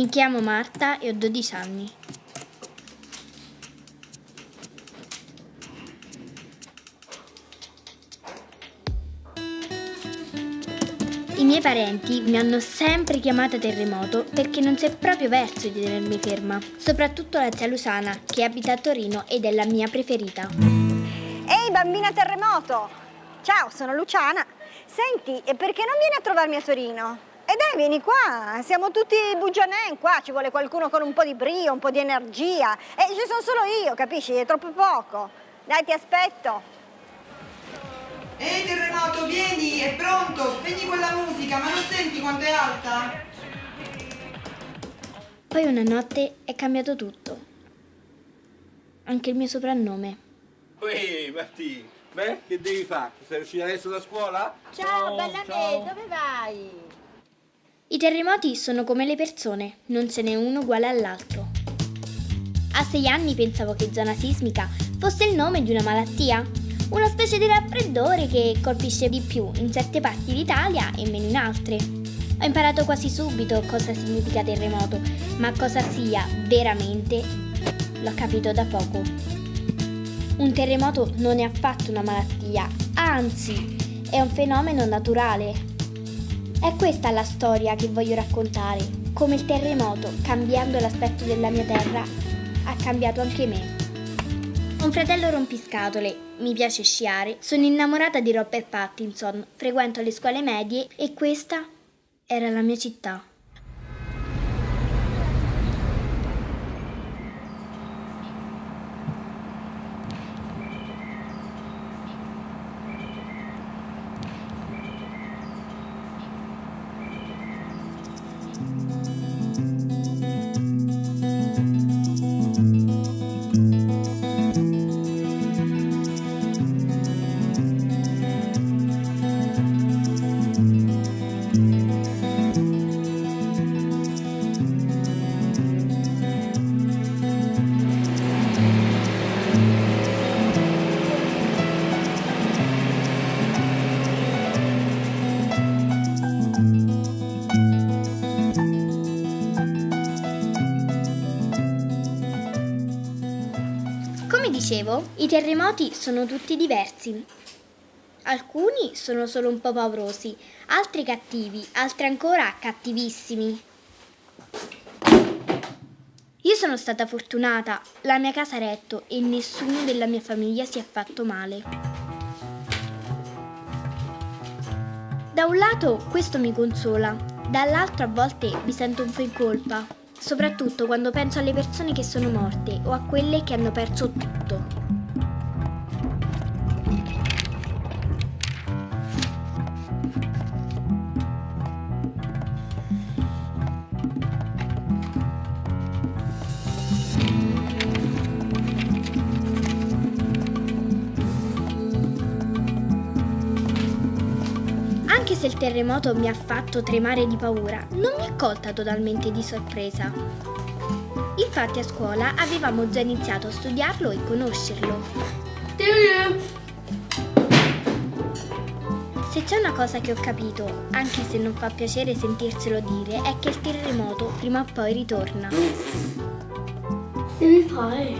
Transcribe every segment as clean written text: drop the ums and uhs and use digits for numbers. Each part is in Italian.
Mi chiamo Marta e ho 12 anni. I miei parenti mi hanno sempre chiamata terremoto perché non c'è proprio verso di tenermi ferma, soprattutto la zia Luciana, che abita a Torino ed è la mia preferita. Ehi bambina terremoto! Ciao, sono Luciana. Senti, e perché non vieni a trovarmi a Torino? E dai, vieni qua, siamo tutti bugianen qua, ci vuole qualcuno con un po' di brio, un po' di energia. E ci sono solo io, capisci? È troppo poco. Dai, ti aspetto. Ehi terremoto, vieni, è pronto, spegni quella musica, ma non senti quanto è alta? Poi una notte è cambiato tutto. Anche il mio soprannome. Ehi, Martì, beh, che devi fare? Sei uscita adesso da scuola? Ciao, bella me, dove vai? I terremoti sono come le persone, non ce n'è uno uguale all'altro. A 6 anni pensavo che zona sismica fosse il nome di una malattia, una specie di raffreddore che colpisce di più in certe parti d'Italia e meno in altre. Ho imparato quasi subito cosa significa terremoto, ma cosa sia veramente l'ho capito da poco. Un terremoto non è affatto una malattia, anzi, è un fenomeno naturale. È questa la storia che voglio raccontare, come il terremoto, cambiando l'aspetto della mia terra, ha cambiato anche me. Ho un fratello rompiscatole, mi piace sciare, sono innamorata di Robert Pattinson, frequento le scuole medie e questa era la mia città. Come dicevo, i terremoti sono tutti diversi. Alcuni sono solo un po' paurosi, altri cattivi, altri ancora cattivissimi. Io sono stata fortunata, la mia casa ha retto e nessuno della mia famiglia si è fatto male. Da un lato questo mi consola, dall'altro a volte mi sento un po' in colpa, soprattutto quando penso alle persone che sono morte o a quelle che hanno perso tutto. Anche se il terremoto mi ha fatto tremare di paura, non mi ha colta totalmente di sorpresa. Infatti a scuola avevamo già iniziato a studiarlo e conoscerlo. Se c'è una cosa che ho capito, anche se non fa piacere sentirselo dire, è che il terremoto prima o poi ritorna. Devi fare?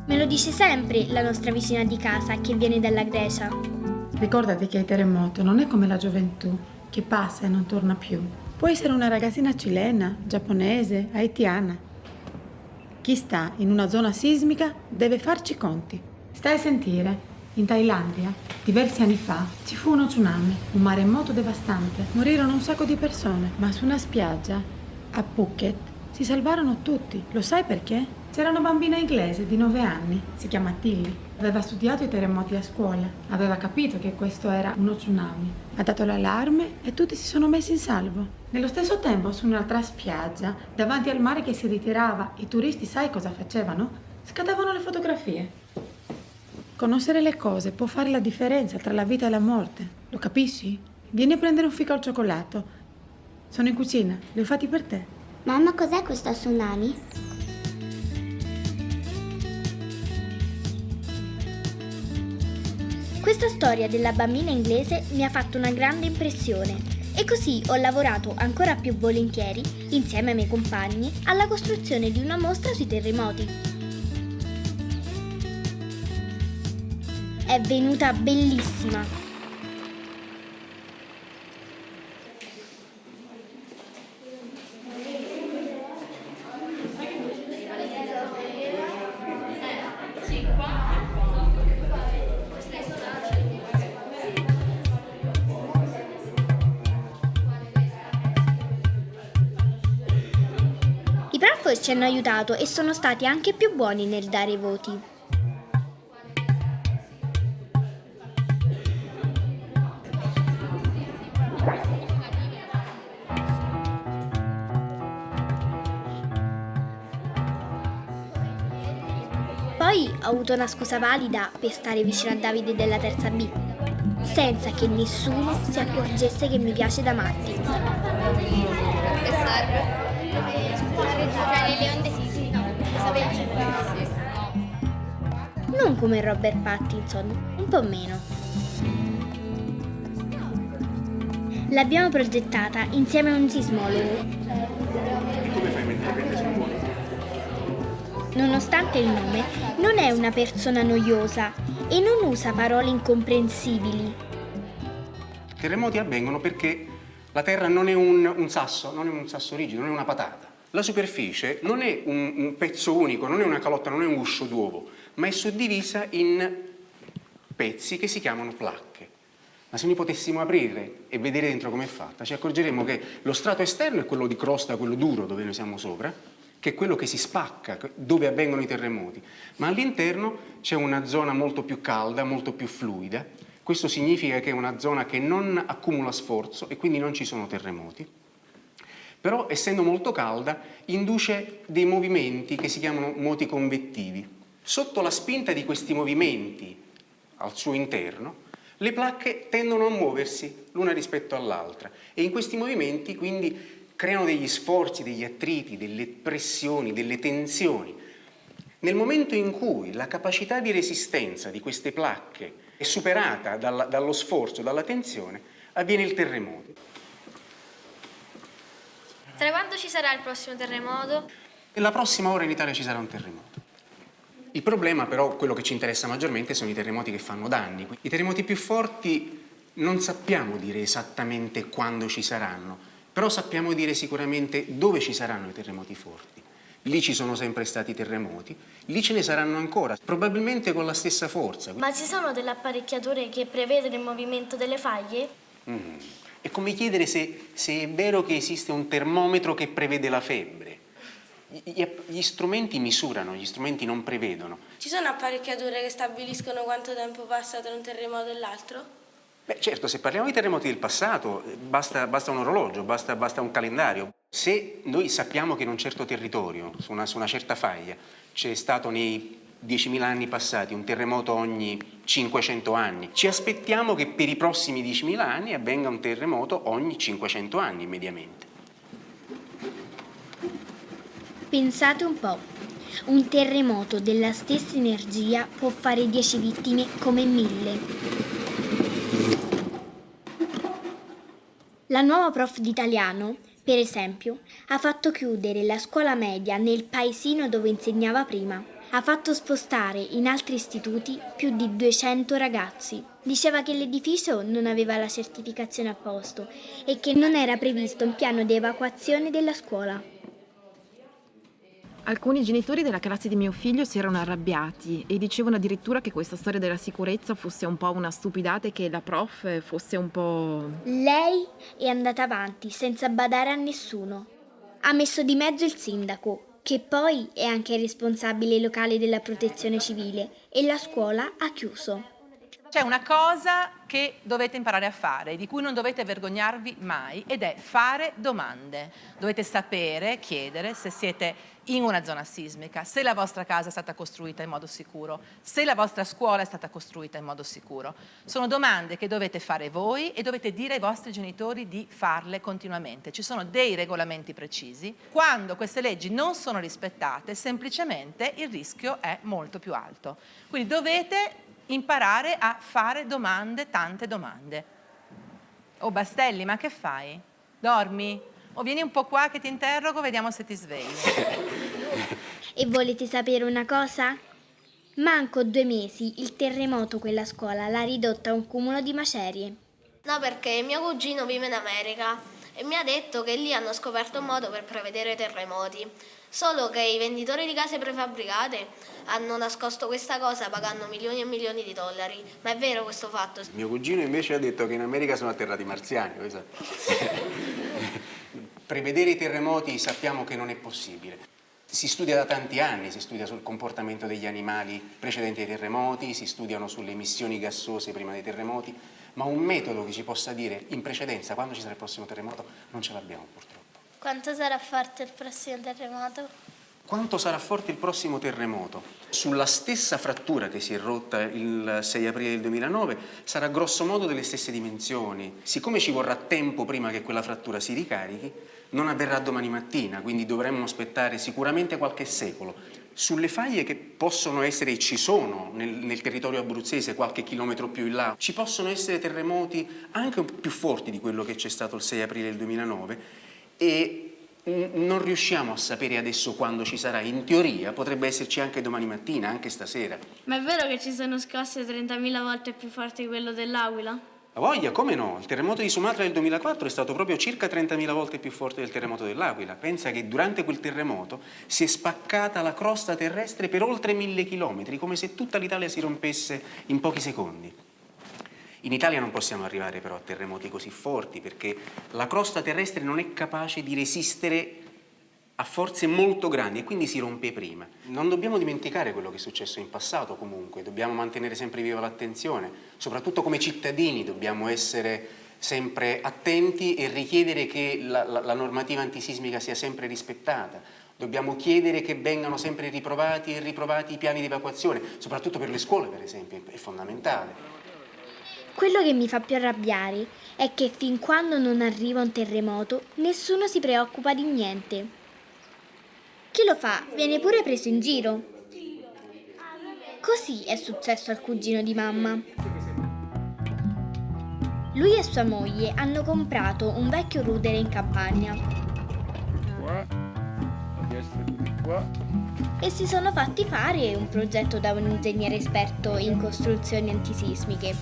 Me lo dice sempre la nostra vicina di casa che viene dalla Grecia. Ricordati che il terremoto non è come la gioventù, che passa e non torna più. Può essere una ragazzina cilena, giapponese, haitiana. Chi sta in una zona sismica deve farci conti. Stai a sentire, in Thailandia, diversi anni fa, ci fu uno tsunami, un maremoto devastante. Morirono un sacco di persone, ma su una spiaggia, a Phuket, si salvarono tutti. Lo sai perché? C'era una bambina inglese di 9 anni, si chiama Tilly. Aveva studiato i terremoti a scuola, aveva capito che questo era uno tsunami. Ha dato l'allarme e tutti si sono messi in salvo. Nello stesso tempo, su un'altra spiaggia, davanti al mare che si ritirava, i turisti sai cosa facevano? Scattavano le fotografie. Conoscere le cose può fare la differenza tra la vita e la morte. Lo capisci? Vieni a prendere un fico al cioccolato. Sono in cucina, li ho fatti per te. Mamma, cos'è questo tsunami? Questa storia della bambina inglese mi ha fatto una grande impressione. E così ho lavorato ancora più volentieri, insieme ai miei compagni, alla costruzione di una mostra sui terremoti. È venuta bellissima! I prof ci hanno aiutato e sono stati anche più buoni nel dare i voti. Poi ho avuto una scusa valida per stare vicino a Davide della terza B, senza che nessuno si accorgesse che mi piace da matti. Non come Robert Pattinson, un po' meno. L'abbiamo progettata insieme a un sismologo. Come fai mentre prende sul buono? Nonostante il nome, non è una persona noiosa e non usa parole incomprensibili. I terremoti avvengono perché la Terra non è un sasso, non è un sasso rigido, non è una patata. La superficie non è un pezzo unico, non è una calotta, non è un guscio d'uovo, ma è suddivisa in pezzi che si chiamano placche. Ma se noi potessimo aprire e vedere dentro com'è fatta, ci accorgeremo che lo strato esterno è quello di crosta, quello duro dove noi siamo sopra, che è quello che si spacca, dove avvengono i terremoti, ma all'interno c'è una zona molto più calda, molto più fluida. Questo significa che è una zona che non accumula sforzo e quindi non ci sono terremoti. Però, essendo molto calda, induce dei movimenti che si chiamano moti convettivi. Sotto la spinta di questi movimenti al suo interno, le placche tendono a muoversi l'una rispetto all'altra e in questi movimenti quindi creano degli sforzi, degli attriti, delle pressioni, delle tensioni. Nel momento in cui la capacità di resistenza di queste placche è superata dallo sforzo, dalla tensione, avviene il terremoto. Tra quando ci sarà il prossimo terremoto? Nella prossima ora in Italia ci sarà un terremoto. Il problema però, quello che ci interessa maggiormente, sono i terremoti che fanno danni. I terremoti più forti non sappiamo dire esattamente quando ci saranno, però sappiamo dire sicuramente dove ci saranno i terremoti forti. Lì ci sono sempre stati terremoti, lì ce ne saranno ancora, probabilmente con la stessa forza. Ma ci sono delle apparecchiature che prevedono il movimento delle faglie? È come chiedere se è vero che esiste un termometro che prevede la febbre. Gli strumenti misurano, gli strumenti non prevedono. Ci sono apparecchiature che stabiliscono quanto tempo passa tra un terremoto e l'altro? Beh, certo, se parliamo di terremoti del passato, basta un orologio, basta un calendario. Se noi sappiamo che in un certo territorio, su una certa faglia, c'è stato nei 10.000 anni passati un terremoto ogni 500 anni, ci aspettiamo che per i prossimi 10.000 anni avvenga un terremoto ogni 500 anni, mediamente. Pensate un po', un terremoto della stessa energia può fare 10 vittime come 1000. La nuova prof di italiano, per esempio, ha fatto chiudere la scuola media nel paesino dove insegnava prima. Ha fatto spostare in altri istituti più di 200 ragazzi. Diceva che l'edificio non aveva la certificazione a posto e che non era previsto un piano di evacuazione della scuola. Alcuni genitori della classe di mio figlio si erano arrabbiati e dicevano addirittura che questa storia della sicurezza fosse un po' una stupidata e che la prof fosse un po'... Lei è andata avanti senza badare a nessuno. Ha messo di mezzo il sindaco, che poi è anche il responsabile locale della protezione civile, e la scuola ha chiuso. C'è una cosa che dovete imparare a fare, di cui non dovete vergognarvi mai, ed è fare domande. Dovete sapere, chiedere se siete in una zona sismica, se la vostra casa è stata costruita in modo sicuro, se la vostra scuola è stata costruita in modo sicuro. Sono domande che dovete fare voi e dovete dire ai vostri genitori di farle continuamente. Ci sono dei regolamenti precisi. Quando queste leggi non sono rispettate, semplicemente il rischio è molto più alto. Quindi dovete imparare a fare domande, tante domande. Oh Bastelli, ma che fai? Dormi? O vieni un po' qua che ti interrogo, vediamo se ti svegli. E volete sapere una cosa? Manco 2 mesi il terremoto quella scuola l'ha ridotta a un cumulo di macerie. No, perché mio cugino vive in America e mi ha detto che lì hanno scoperto un modo per prevedere terremoti. Solo che i venditori di case prefabbricate hanno nascosto questa cosa pagando milioni e milioni di dollari. Ma è vero questo fatto? Mio cugino invece ha detto che in America sono atterrati i marziani. Prevedere i terremoti sappiamo che non è possibile. Si studia da tanti anni, si studia sul comportamento degli animali precedenti ai terremoti, si studiano sulle emissioni gassose prima dei terremoti, ma un metodo che ci possa dire in precedenza quando ci sarà il prossimo terremoto non ce l'abbiamo purtroppo. Quanto sarà forte il prossimo terremoto? Quanto sarà forte il prossimo terremoto? Sulla stessa frattura che si è rotta il 6 aprile del 2009 sarà grosso modo delle stesse dimensioni. Siccome ci vorrà tempo prima che quella frattura si ricarichi, non avverrà domani mattina, quindi dovremmo aspettare sicuramente qualche secolo. Sulle faglie che possono essere e ci sono nel territorio abruzzese, qualche chilometro più in là, ci possono essere terremoti anche più forti di quello che c'è stato il 6 aprile del 2009 e non riusciamo a sapere adesso quando ci sarà. In teoria potrebbe esserci anche domani mattina, anche stasera. Ma è vero che ci sono scosse 30.000 volte più forti di quello dell'Aquila? A voglia, come no? Il terremoto di Sumatra del 2004 è stato proprio circa 30.000 volte più forte del terremoto dell'Aquila. Pensa che durante quel terremoto si è spaccata la crosta terrestre per oltre 1.000 chilometri, come se tutta l'Italia si rompesse in pochi secondi. In Italia non possiamo arrivare però a terremoti così forti perché la crosta terrestre non è capace di resistere a forze molto grandi e quindi si rompe prima. Non dobbiamo dimenticare quello che è successo in passato comunque, dobbiamo mantenere sempre viva l'attenzione, soprattutto come cittadini dobbiamo essere sempre attenti e richiedere che la normativa antisismica sia sempre rispettata. Dobbiamo chiedere che vengano sempre riprovati e riprovati i piani di evacuazione, soprattutto per le scuole per esempio, è fondamentale. Quello che mi fa più arrabbiare è che fin quando non arriva un terremoto nessuno si preoccupa di niente. Chi lo fa viene pure preso in giro. Così è successo al cugino di mamma. Lui e sua moglie hanno comprato un vecchio rudere in campagna e si sono fatti fare un progetto da un ingegnere esperto in costruzioni antisismiche.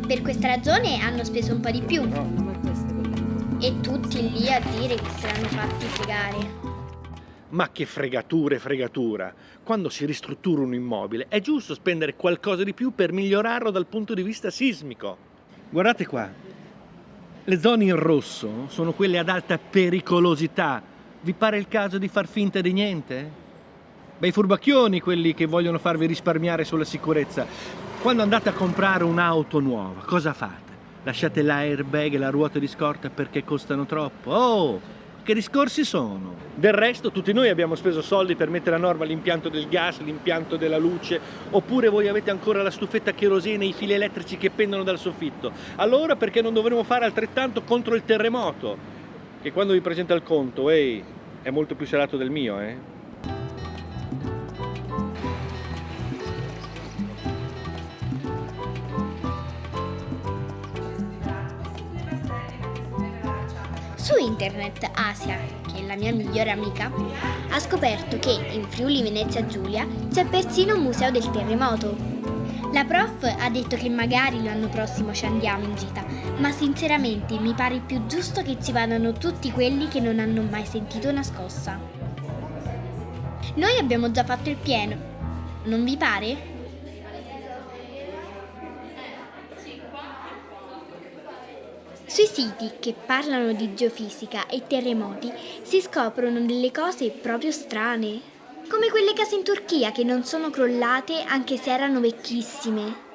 Per questa ragione hanno speso un po' di più. E tutti lì a dire che se l'hanno fatti fregare. Ma che fregatura! Quando si ristruttura un immobile è giusto spendere qualcosa di più per migliorarlo dal punto di vista sismico. Guardate qua, le zone in rosso sono quelle ad alta pericolosità. Vi pare il caso di far finta di niente? Bei furbacchioni quelli che vogliono farvi risparmiare sulla sicurezza. Quando andate a comprare un'auto nuova, cosa fate? Lasciate l'airbag e la ruota di scorta perché costano troppo? Oh, che discorsi sono? Del resto tutti noi abbiamo speso soldi per mettere a norma l'impianto del gas, l'impianto della luce, oppure voi avete ancora la stufetta a kerosene e i fili elettrici che pendono dal soffitto. Allora perché non dovremmo fare altrettanto contro il terremoto? Che quando vi presenta il conto, è molto più salato del mio, Su internet Asia, che è la mia migliore amica, ha scoperto che in Friuli Venezia Giulia c'è persino un museo del terremoto. La prof ha detto che magari l'anno prossimo ci andiamo in gita, ma sinceramente mi pare più giusto che ci vadano tutti quelli che non hanno mai sentito una scossa. Noi abbiamo già fatto il pieno, non vi pare? Sui siti che parlano di geofisica e terremoti si scoprono delle cose proprio strane, come quelle case in Turchia che non sono crollate anche se erano vecchissime.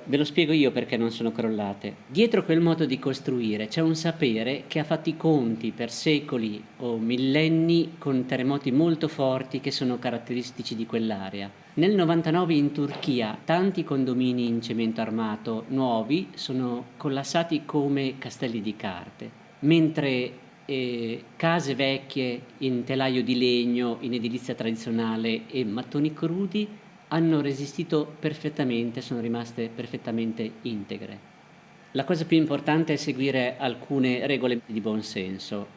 Ve lo spiego io perché non sono crollate. Dietro quel modo di costruire c'è un sapere che ha fatto i conti per secoli o millenni con terremoti molto forti che sono caratteristici di quell'area. Nel 99 in Turchia tanti condomini in cemento armato nuovi sono collassati come castelli di carte, mentre case vecchie in telaio di legno, in edilizia tradizionale e mattoni crudi hanno resistito perfettamente, sono rimaste perfettamente integre. La cosa più importante è seguire alcune regole di buon senso,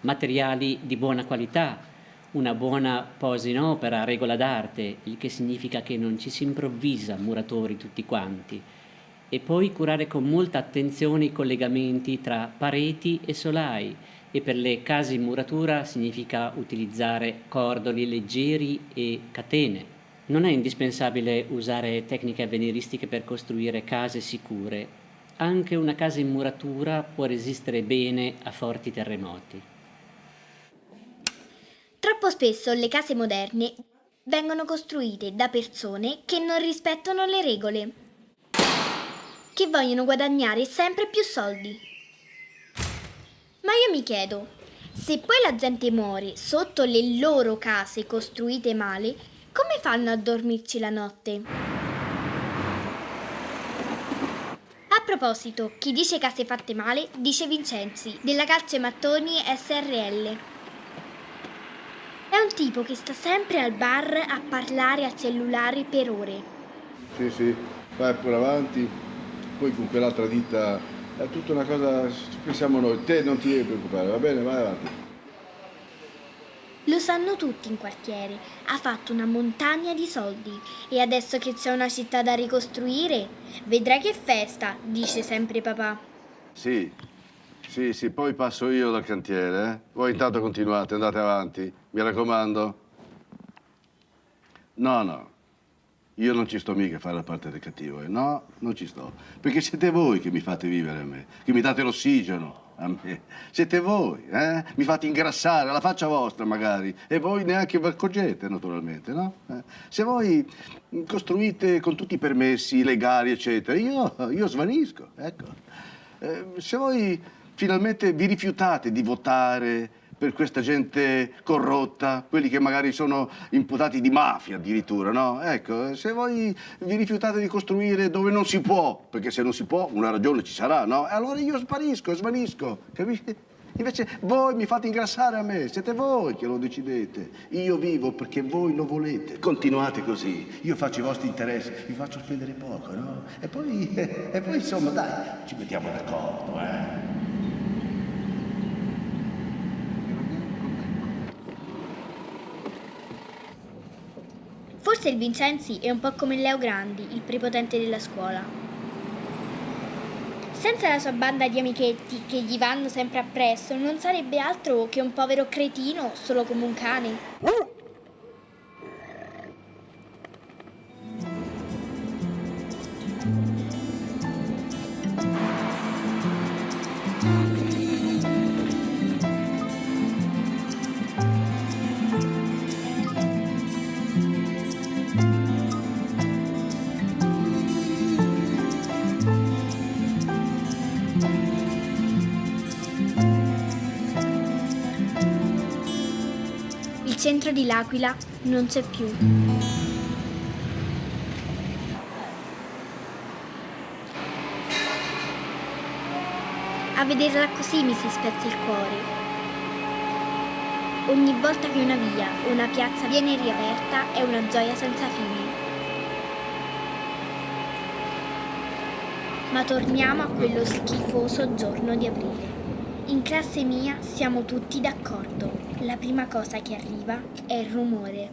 materiali di buona qualità, una buona posa in opera, regola d'arte, il che significa che non ci si improvvisa muratori tutti quanti, e poi curare con molta attenzione i collegamenti tra pareti e solai, e per le case in muratura significa utilizzare cordoli leggeri e catene. Non è indispensabile usare tecniche avveniristiche per costruire case sicure. Anche una casa in muratura può resistere bene a forti terremoti. Troppo spesso le case moderne vengono costruite da persone che non rispettano le regole, che vogliono guadagnare sempre più soldi. Ma io mi chiedo, se poi la gente muore sotto le loro case costruite male, come fanno a dormirci la notte? A proposito, chi dice case fatte male dice Vincenzi, della Calce Mattoni SRL. È un tipo che sta sempre al bar a parlare al cellulare per ore. Sì, vai pure avanti, poi con quell'altra ditta è tutta una cosa, ci pensiamo noi, te non ti devi preoccupare, va bene, vai avanti. Lo sanno tutti in quartiere, ha fatto una montagna di soldi e adesso che c'è una città da ricostruire, vedrai che festa, dice sempre papà. Sì, poi passo io dal cantiere, eh? Voi intanto continuate, andate avanti, mi raccomando. No, io non ci sto mica a fare la parte del cattivo, no, non ci sto, perché siete voi che mi fate vivere a me, che mi date l'ossigeno. A me. Siete voi, mi fate ingrassare, la faccia vostra magari, e voi neanche vi accorgete naturalmente, no? Se voi costruite con tutti i permessi legali, eccetera, io svanisco, ecco. Se voi finalmente vi rifiutate di votare per questa gente corrotta, quelli che magari sono imputati di mafia addirittura, no? Ecco, se voi vi rifiutate di costruire dove non si può, perché se non si può una ragione ci sarà, no? E allora io svanisco, capisci? Invece voi mi fate ingrassare a me, siete voi che lo decidete. Io vivo perché voi lo volete. Continuate così, io faccio i vostri interessi, vi faccio spendere poco, no? E poi insomma, dai, ci mettiamo d'accordo, Forse il Vincenzi è un po' come Leo Grandi, il prepotente della scuola. Senza la sua banda di amichetti che gli vanno sempre appresso, non sarebbe altro che un povero cretino solo come un cane. Il centro di L'Aquila non c'è più. A vederla così mi si spezza il cuore. Ogni volta che una via o una piazza viene riaperta è una gioia senza fine. Ma torniamo a quello schifoso giorno di aprile. In classe mia siamo tutti d'accordo. La prima cosa che arriva è il rumore.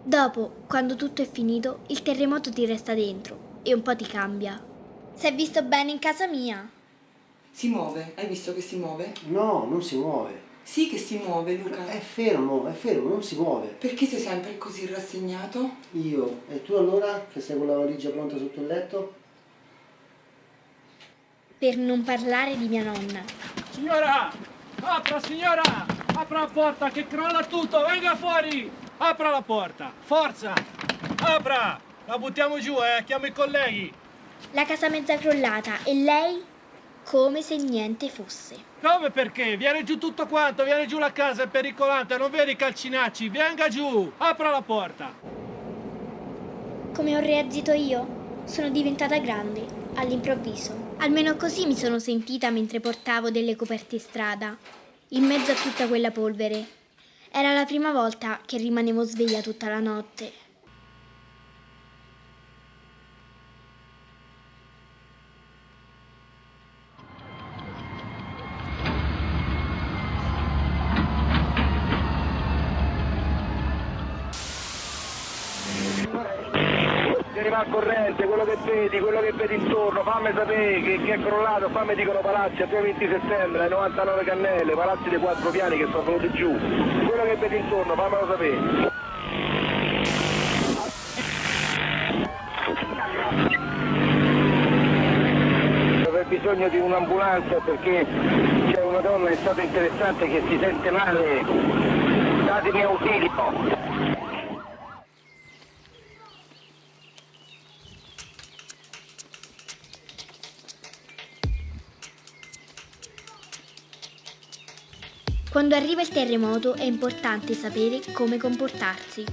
Dopo, quando tutto è finito, il terremoto ti resta dentro e un po' ti cambia. Si è visto bene in casa mia? Si muove, hai visto che si muove? No, non si muove. Sì che si muove, Luca. È fermo, non si muove. Perché sei sempre così rassegnato? Io? E tu allora, che sei con la valigia pronta sotto il letto? Per non parlare di mia nonna. Signora! Signora! Apra la porta che crolla tutto, venga fuori! Apra la porta, forza! Apra! La buttiamo giù, chiamo i colleghi! La casa mezza crollata e lei come se niente fosse. Come perché? Viene giù tutto quanto, viene giù la casa, è pericolante, non vedi i calcinacci? Venga giù, apra la porta! Come ho reagito io? Sono diventata grande, all'improvviso. Almeno così mi sono sentita mentre portavo delle coperte in strada, in mezzo a tutta quella polvere. Era la prima volta che rimanevo sveglia tutta la notte. Arriva al corrente, quello che vedi intorno, fammi sapere che è crollato, fammi dicono palazzi a 20 settembre, ai 99 Cannelle, palazzi dei 4 piani che sono venuti giù. Quello che vedi intorno, fammelo sapere. Avrei bisogno di un'ambulanza perché c'è una donna in stato interessante che si sente male. Datemi ausilio. Quando arriva il terremoto è importante sapere come comportarsi.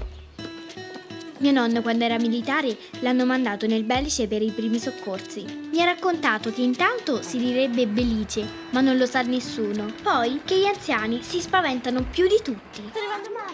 Mio nonno, quando era militare, l'hanno mandato nel Belice per i primi soccorsi. Mi ha raccontato che intanto si direbbe Belice, ma non lo sa nessuno. Poi che gli anziani si spaventano più di tutti.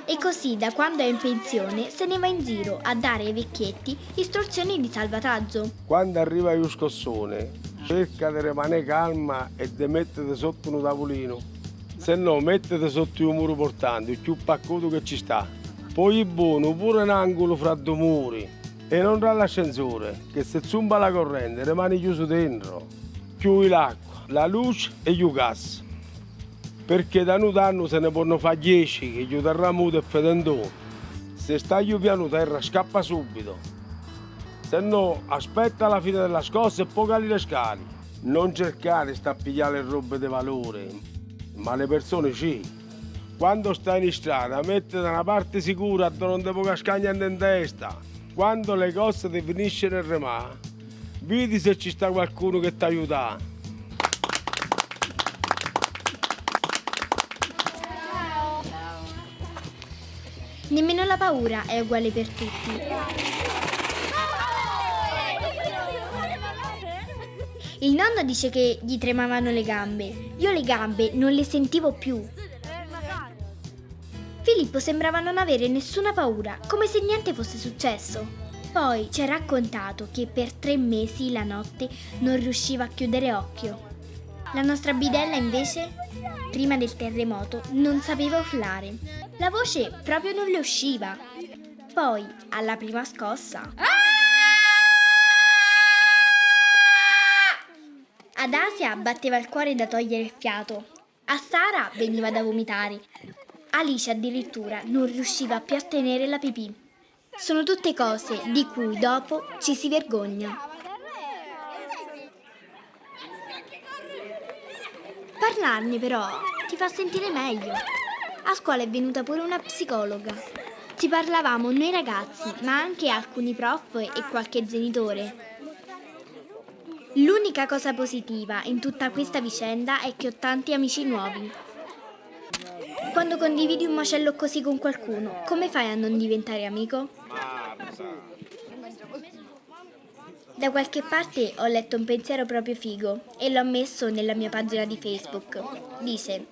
E così, da quando è in pensione, se ne va in giro a dare ai vecchietti istruzioni di salvataggio. Quando arriva lo scossone, cerca di rimanere calma e di mettere sotto un tavolino. Se no, mettete sotto il muro portante, il più paccuto che ci sta. Poi è buono pure un angolo fra due muri. E non dà l'ascensore, che se zumba la corrente rimane chiuso dentro. Più l'acqua, la luce e il gas. Perché da un anno se ne possono fare 10 che gli terrà muto e fedendone. Se sta io piano terra scappa subito. Se no, aspetta la fine della scossa e poi cali le scale. Non cercare sta a pigliare le robe di valore. Ma le persone sì. Quando stai in strada, mettete da una parte sicura dove non devo cascare niente in testa. Quando le cose ti finiscono nel remà, vedi se ci sta qualcuno che ti aiuta. Nemmeno la paura è uguale per tutti. Il nonno dice che gli tremavano le gambe. Io le gambe non le sentivo più. Filippo sembrava non avere nessuna paura, come se niente fosse successo. Poi ci ha raccontato che per 3 mesi la notte non riusciva a chiudere occhio. La nostra bidella invece, prima del terremoto, non sapeva urlare. La voce proprio non le usciva. Poi, alla prima scossa... Ad Asia batteva il cuore da togliere il fiato. A Sara veniva da vomitare. Alice addirittura non riusciva più a tenere la pipì. Sono tutte cose di cui dopo ci si vergogna. Parlarne però ti fa sentire meglio. A scuola è venuta pure una psicologa. Ci parlavamo noi ragazzi, ma anche alcuni prof e qualche genitore. L'unica cosa positiva in tutta questa vicenda è che ho tanti amici nuovi. Quando condividi un macello così con qualcuno, come fai a non diventare amico? Da qualche parte ho letto un pensiero proprio figo e l'ho messo nella mia pagina di Facebook. Dice: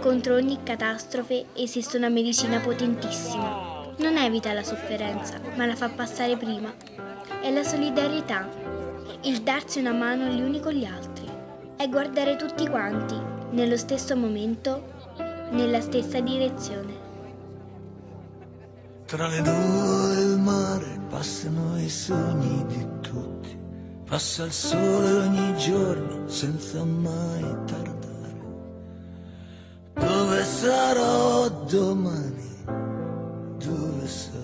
contro ogni catastrofe esiste una medicina potentissima. Non evita la sofferenza, ma la fa passare prima. È la solidarietà, il darsi una mano gli uni con gli altri. È guardare tutti quanti, nello stesso momento, nella stessa direzione. Tra le nuvole e il mare passano i sogni di tutti. Passa il sole ogni giorno senza mai tardare. Dove sarò domani? Dove sarò?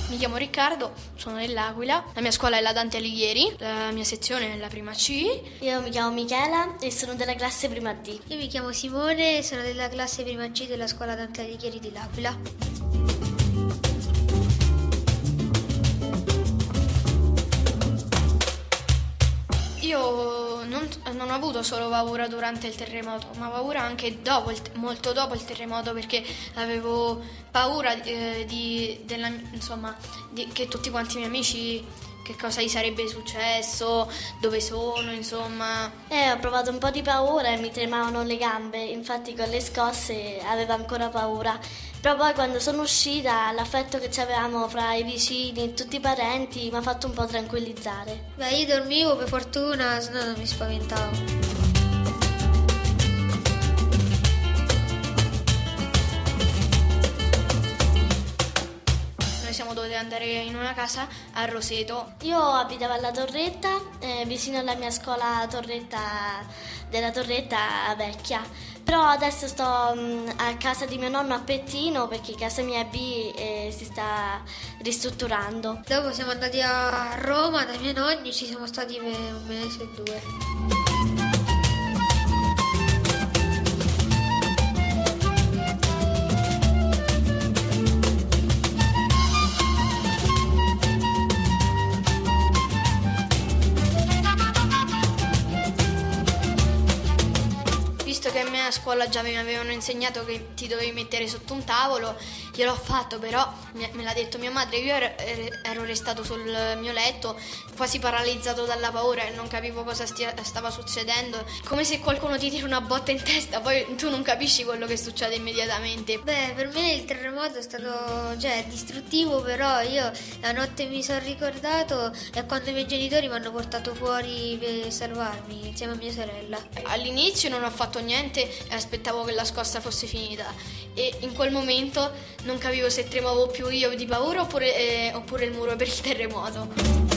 Mi chiamo Riccardo, sono dell'Aquila, la mia scuola è la Dante Alighieri, la mia sezione è la prima C. Io mi chiamo Michela e sono della classe prima D. Io mi chiamo Simone e sono della classe prima C della scuola Dante Alighieri di L'Aquila. Io non ho avuto solo paura durante il terremoto, ma paura anche molto dopo il terremoto, perché avevo paura che tutti quanti i miei amici, che cosa gli sarebbe successo, dove sono, insomma. Ho provato un po' di paura e mi tremavano le gambe, infatti con le scosse avevo ancora paura. Però poi quando sono uscita l'affetto che avevamo fra i vicini e tutti i parenti mi ha fatto un po' tranquillizzare. Beh, io dormivo per fortuna, se no non mi spaventavo. Noi siamo dovuti andare in una casa a Roseto. Io abitavo alla Torretta, vicino alla mia scuola della Torretta Vecchia. Però adesso sto a casa di mio nonno a Pettino perché casa mia B si sta ristrutturando. Dopo siamo andati a Roma dai miei nonni, ci siamo stati per 1 mese o 2. Visto che a me a scuola già mi avevano insegnato che ti dovevi mettere sotto un tavolo, io l'ho fatto, però me l'ha detto mia madre, io ero restato sul mio letto quasi paralizzato dalla paura e non capivo cosa stava succedendo, come se qualcuno ti tira una botta in testa, poi tu non capisci quello che succede immediatamente. Beh, per me il terremoto è stato distruttivo, però io la notte mi sono ricordato e quando i miei genitori mi hanno portato fuori per salvarmi insieme a mia sorella. All'inizio non ho fatto niente e aspettavo che la scossa fosse finita e in quel momento non capivo se tremavo più io di paura oppure il muro per il terremoto.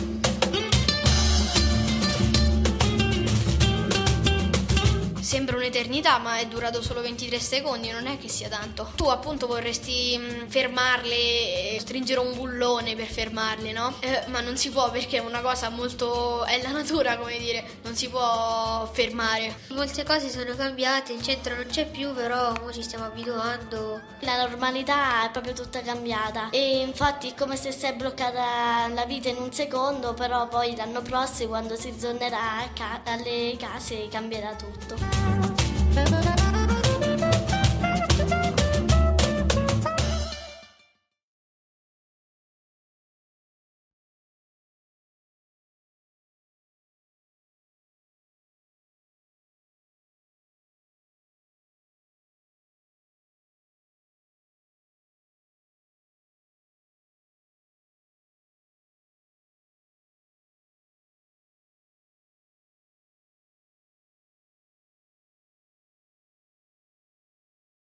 Sembra un'eternità, ma è durato solo 23 secondi, non è che sia tanto. Tu appunto vorresti fermarle, stringere un bullone per fermarle, no? Ma non si può, perché è una cosa molto... è la natura, come dire, non si può fermare. Molte cose sono cambiate, il centro non c'è più, però ora ci stiamo abituando. La normalità è proprio tutta cambiata e infatti è come se si è bloccata la vita in un secondo, però poi l'anno prossimo quando si tornerà alle case cambierà tutto.